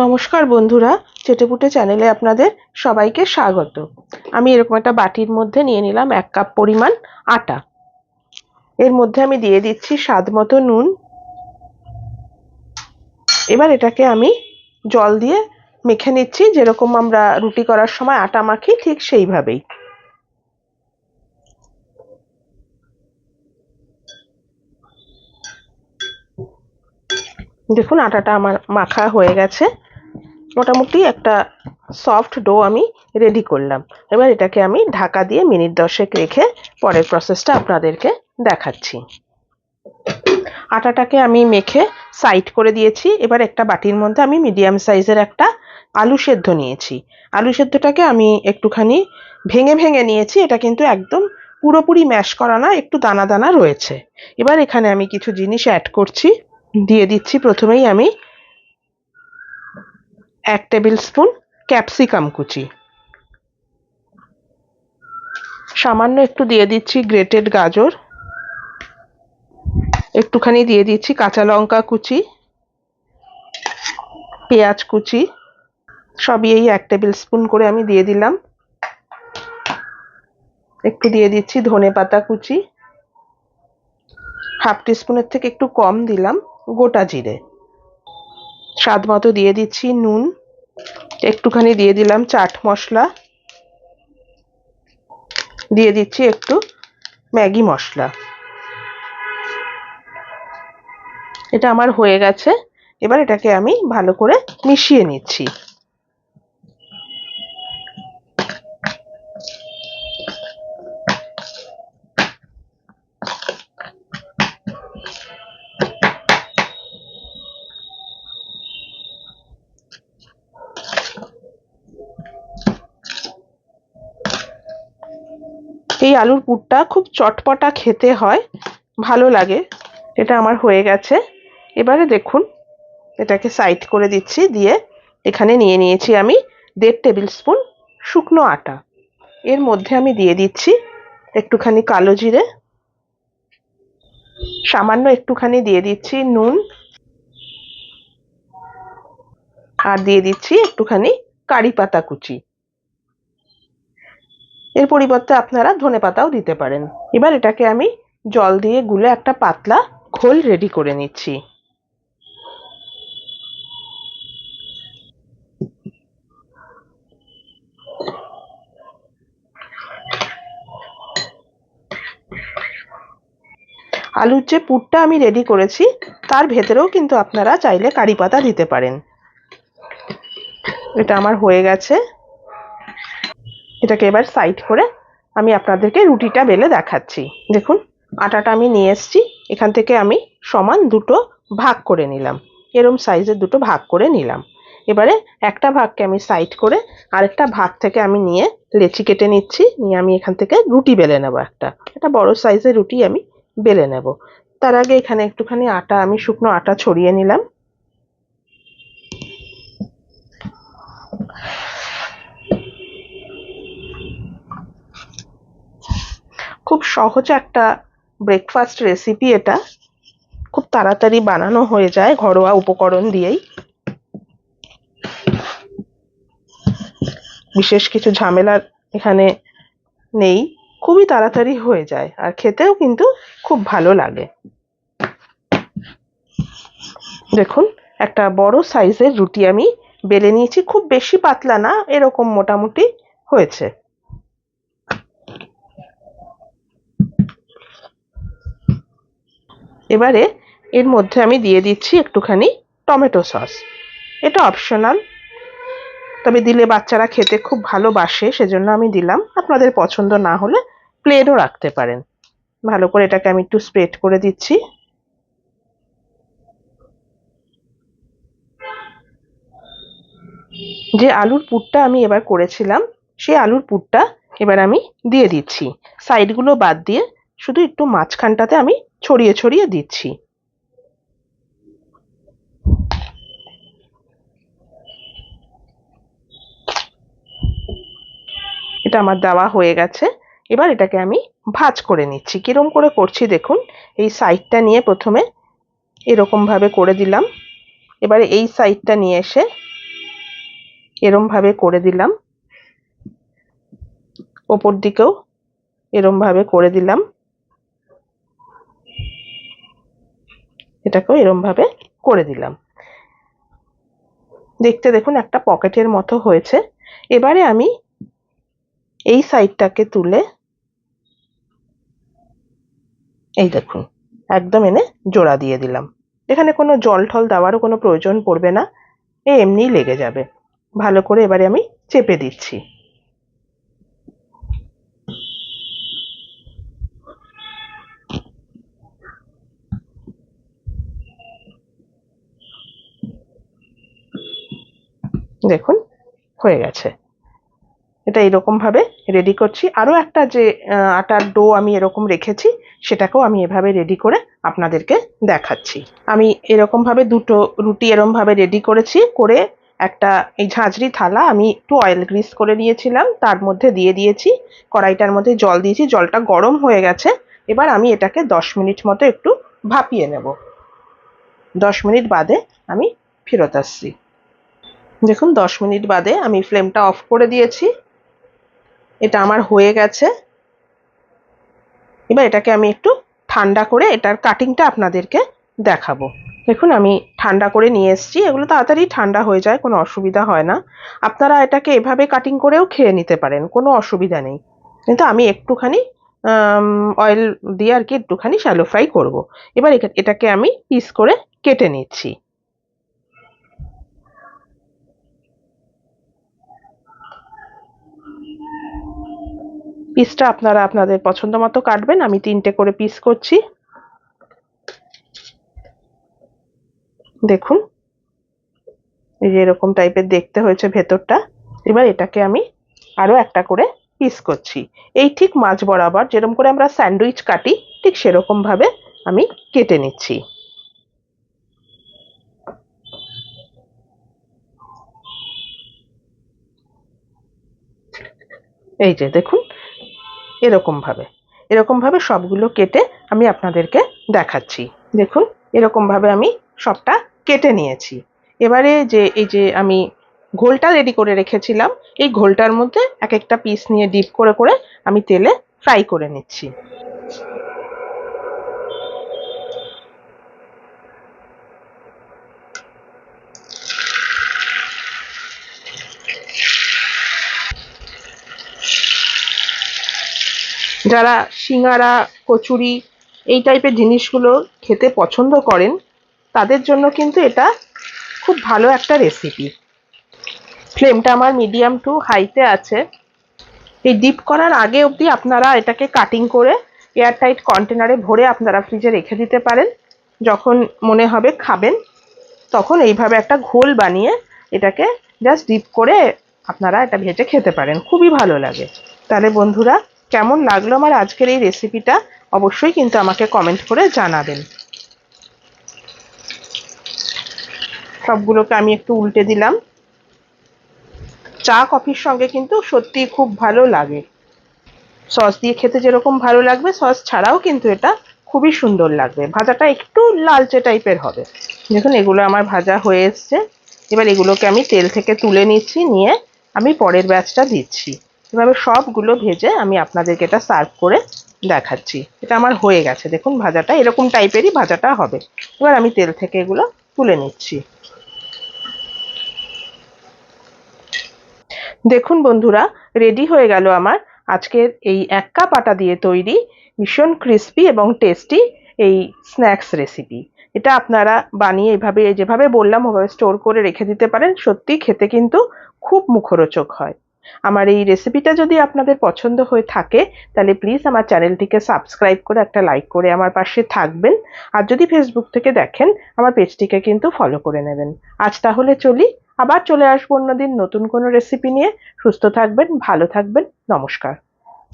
নমস্কার বন্ধুরা, চেটেপুটে চ্যানেলে আপনাদের সবাইকে স্বাগত। আমি এরকম একটা বাটির মধ্যে নিয়ে নিলাম 1 কাপ পরিমাণ আটা। এর মধ্যে আমি দিয়ে দিচ্ছি স্বাদ মতো নুন। এবার এটাকে আমি জল দিয়ে মেখে নিচ্ছি, যেরকম আমরা রুটি করার সময় আটা মাখি ঠিক সেইভাবেই। দেখুন আটাটা আমার মাখা হয়ে গেছে। মোটামুটি একটা সফট ডো আমি রেডি করলাম। এবার এটাকে আমি ঢাকা দিয়ে মিনিট 10 রেখে পরের প্রসেসটা আপনাদেরকে দেখাচ্ছি। আটাটাকে আমি মেখে সাইড করে দিয়েছি। এবার একটা বাটির মধ্যে আমি মিডিয়াম সাইজের একটা আলু সেদ্ধ নিয়েছি। আলু সেদ্ধটাকে আমি একটুখানি ভেঙে ভেঙে নিয়েছি। এটা কিন্তু একদম পুরোপুরি ম্যাশ করা না, একটু দানা দানা রয়েছে। এবার এখানে আমি কিছু জিনিস অ্যাড করছি। দিয়ে দিচ্ছি প্রথমেই আমি 1 টেবিল স্পুন ক্যাপসিকাম কুচি, সামান্য একটু দিয়ে দিচ্ছি গ্রেটেড গাজর, একটুখানি দিয়ে দিচ্ছি কাঁচা লঙ্কা কুচি, পেঁয়াজ কুচি, সবই এই 1 টেবিল স্পুন করে আমি দিয়ে দিলাম। একটু দিয়ে দিচ্ছি ধনেপাতা কুচি, হাফ টিস্পুনের থেকে একটু কম দিলাম গোটা জিরে, স্বাদ মতো দিয়ে দিচ্ছি নুন, একটুখানি দিয়ে দিলাম চাট মশলা, দিয়ে দিচ্ছি একটু ম্যাগি মশলা। এটা আমার হয়ে গেছে। এবার এটাকে আমি ভালো করে মিশিয়ে নিচ্ছি। এই আলুর পুরটা খুব চটপটা খেতে হয়, ভালো লাগে। এটা আমার হয়ে গেছে। এবারে দেখুন এটাকে সাইড করে দিচ্ছি। দিয়ে এখানে নিয়ে নিয়েছি আমি 1.5 টেবিল স্পুন শুকনো আটা। এর মধ্যে আমি দিয়ে দিচ্ছি একটুখানি কালো জিরে, সামান্য একটুখানি দিয়ে দিচ্ছি নুন, আর দিয়ে দিচ্ছি একটুখানি কারি পাতা কুচি। এর পরিবর্তে আপনারা ধনেপাতাও দিতে পারেন। এবার এটাকে আমি জল দিয়ে গুলে একটা পাতলা ঘোল রেডি করে নিচ্ছি। আলুর যে পুরটা আমি রেডি করেছি তার ভেতরেও কিন্তু আপনারা চাইলে কারি পাতা দিতে পারেন। এটা আমার হয়ে গেছে। এটাকে এবার সাইড করে আমি আপনাদেরকে রুটিটা বেলে দেখাচ্ছি। দেখুন আটাটা আমি নিয়ে এসেছি, এখান থেকে আমি সমান দুটো ভাগ করে নিলাম। এরম সাইজের দুটো ভাগ করে নিলাম। এবারে একটা ভাগকে আমি সাইড করে আরেকটা ভাগ থেকে আমি নিয়ে লেচি কেটে নিচ্ছি। নিয়ে আমি এখান থেকে রুটি বেলে নেব। একটা বড় সাইজের রুটি আমি বেলে নেব। তার আগে এখানে একটুখানি আটা, আমি শুকনো আটা ছড়িয়ে নিলাম। খুব সহজ একটা ব্রেকফাস্ট রেসিপি। এটা খুব তাড়াতাড়ি বানানো হয়ে যায় ঘরোয়া উপকরণ দিয়েই। বিশেষ কিছু ঝামেলা এখানে নেই, খুবই তাড়াতাড়ি হয়ে যায় আর খেতেও কিন্তু খুব ভালো লাগে। দেখুন একটা বড় সাইজের রুটি আমি বেলে নিয়েছি, খুব বেশি পাতলা না, এরকম মোটামুটি হয়েছে। এবারে এর মধ্যে আমি দিয়ে দিচ্ছি একটুখানি টমেটো সস। এটা অপশনাল, তবে দিলে বাচ্চারা খেতে খুব ভালোবাসে, সেজন্য আমি দিলাম। আপনাদের পছন্দ না হলে প্লেনও রাখতে পারেন। ভালো করে এটাকে আমি একটু স্প্রেড করে দিচ্ছি। যে আলুর পুরটা আমি এবার করেছিলাম সেই আলুর পুরটা এবার আমি দিয়ে দিচ্ছি। সাইডগুলো বাদ দিয়ে শুধু একটু মাঝখানটাতে আমি ছড়িয়ে ছড়িয়ে দিচ্ছি। এটা আমার দেওয়া হয়ে গেছে। এবার এটাকে আমি ভাঁজ করে নিচ্ছি। কিরম করে করছি দেখুন। এই সাইডটা নিয়ে প্রথমে এরকম ভাবে করে দিলাম। এবারে এই সাইডটা নিয়ে এসে এরম ভাবে করে দিলাম, ওপর দিকেও এরম ভাবে করে দিলাম, এটাকেও এরম ভাবে করে দিলাম। দেখতে দেখুন একটা পকেটের মতো হয়েছে। এবারে আমি এই সাইডটাকে তুলে এই দেখুন একদম এনে জোড়া দিয়ে দিলাম। এখানে কোনো জল ঠল দেওয়ারও কোনো প্রয়োজন পড়বে না, এমনিই লেগে যাবে। ভালো করে এবারে আমি চেপে দিচ্ছি। দেখুন হয়ে গেছে। এটা এরকম ভাবে রেডি করছি। আরো একটা যে আটার ডো আমি এরকম রেখেছি, সেটাকেও আমি এভাবে রেডি করে আপনাদেরকে দেখাচ্ছি। আমি এরকম ভাবে দুটো রুটি এরকম ভাবে রেডি করেছি, করে একটা এই ঝাঁঝরি থালা আমি একটু অয়েল গ্রিস করে নিয়েছিলাম, তার মধ্যে দিয়ে দিয়েছি। কড়াইটার মধ্যে জল দিয়েছি, জলটা গরম হয়ে গেছে। এবার আমি এটাকে 10 মিনিট মতো একটু ভাপিয়ে নেব। 10 মিনিট বাদে আমি ফেরত আসছি। দেখুন 10 মিনিট বাদে আমি ফ্লেমটা অফ করে দিয়েছি। এটা আমার হয়ে গেছে। এবার এটাকে আমি একটু ঠান্ডা করে এটার কাটিংটা আপনাদেরকে দেখাবো। দেখুন আমি ঠান্ডা করে নিয়ে এসেছি। এগুলো তাড়াতাড়ি ঠান্ডা হয়ে যায়, কোনো অসুবিধা হয় না। আপনারা এটাকে এভাবে কাটিং করেও খেয়ে নিতে পারেন, কোনো অসুবিধা নেই। কিন্তু আমি একটুখানি অয়েল দিয়ে আর কি একটুখানি শ্যালো ফ্রাই করব। এবার এটাকে আমি পিস করে কেটে নিচ্ছি। পিসটা আপনারা আপনাদের পছন্দ মতো কাটবেন। আমি 3টে করে পিস করছি। দেখুন এই যে এরকম টাইপের দেখতে হয়েছে ভেতরটা। এবার এটাকে আমি আরো একটা করে পিস করছি। এই ঠিক মাঝ বরাবর যেরকম করে আমরা স্যান্ডউইচ কাটি, ঠিক সেরকম ভাবে আমি কেটে নিচ্ছি। এই যে দেখুন এরকম ভাবে সবগুলো কেটে আমি আপনাদেরকে দেখাচ্ছি। দেখুন এরকম ভাবে আমি সবটা কেটে নিয়েছি। এবারে যে এই যে আমি ঘোলটা রেডি করে রেখেছিলাম, এই ঘোলটার মধ্যে এক একটা পিস নিয়ে ডিপ করে করে আমি তেলে ফ্রাই করে নিচ্ছি। যারা সিঙ্গারা, কচুরি এই টাইপের জিনিসগুলো খেতে পছন্দ করেন, তাদের জন্য কিন্তু এটা খুব ভালো একটা রেসিপি। ফ্লেমটা আমার মিডিয়াম টু হাইতে আছে। এই ডিপ করার আগে অবধি আপনারা এটাকে কাটিং করে এয়ারটাইট কন্টেনারে ভরে আপনারা ফ্রিজে রেখে দিতে পারেন। যখন মনে হবে খাবেন, তখন এইভাবে একটা ঘোল বানিয়ে এটাকে জাস্ট ডিপ করে আপনারা এটা ভেজে খেতে পারেন, খুবই ভালো লাগে। তাহলে বন্ধুরা, কেমন লাগলো আমার আজকের এই রেসিপিটা অবশ্যই কিন্তু আমাকে কমেন্ট করে জানাবেন। সবগুলোকে আমি একটু উল্টে দিলাম। চা কফির সঙ্গে কিন্তু সত্যি খুব ভালো লাগে। সস দিয়ে খেতে যেরকম ভালো লাগবে, সস ছাড়াও কিন্তু এটা খুবই সুন্দর লাগবে। ভাজাটা একটু লালচে টাইপের হবে। দেখুন এগুলো আমার ভাজা হয়ে এসছে। এবার এগুলোকে আমি তেল থেকে তুলে নিচ্ছি, নিয়ে আমি পরের ব্যাচটা দিচ্ছি। এভাবে সবগুলো ভেজে আমি আপনাদেরকে এটা সার্ভ করে দেখাচ্ছি। এটা আমার হয়ে গেছে। দেখুন ভাজাটা এরকম টাইপেরই ভাজাটা হবে। এবার আমি তেল থেকে এগুলো তুলে নিচ্ছি। দেখুন বন্ধুরা, রেডি হয়ে গেল আমার আজকের এই 1 কাপ আটা দিয়ে তৈরি ভীষণ ক্রিস্পি এবং টেস্টি এই স্ন্যাক্স রেসিপি। এটা আপনারা বানিয়ে এভাবে যেভাবে বললাম ওভাবে স্টোর করে রেখে দিতে পারেন। সত্যি খেতে কিন্তু খুব মুখরোচক হয়। আমার এই রেসিপিটা যদি আপনাদের পছন্দ হয়ে থাকে, তাহলে প্লিজ আমার চ্যানেলটিকে সাবস্ক্রাইব করে একটা লাইক করে আমার পাশে থাকবেন। আর যদি ফেসবুক থেকে দেখেন, আমার পেজটিকে কিন্তু ফলো করে নেবেন। আজ তাহলে চলি, আবার চলে আসবো অন্যদিন নতুন কোনো রেসিপি নিয়ে। সুস্থ থাকবেন, ভালো থাকবেন, নমস্কার।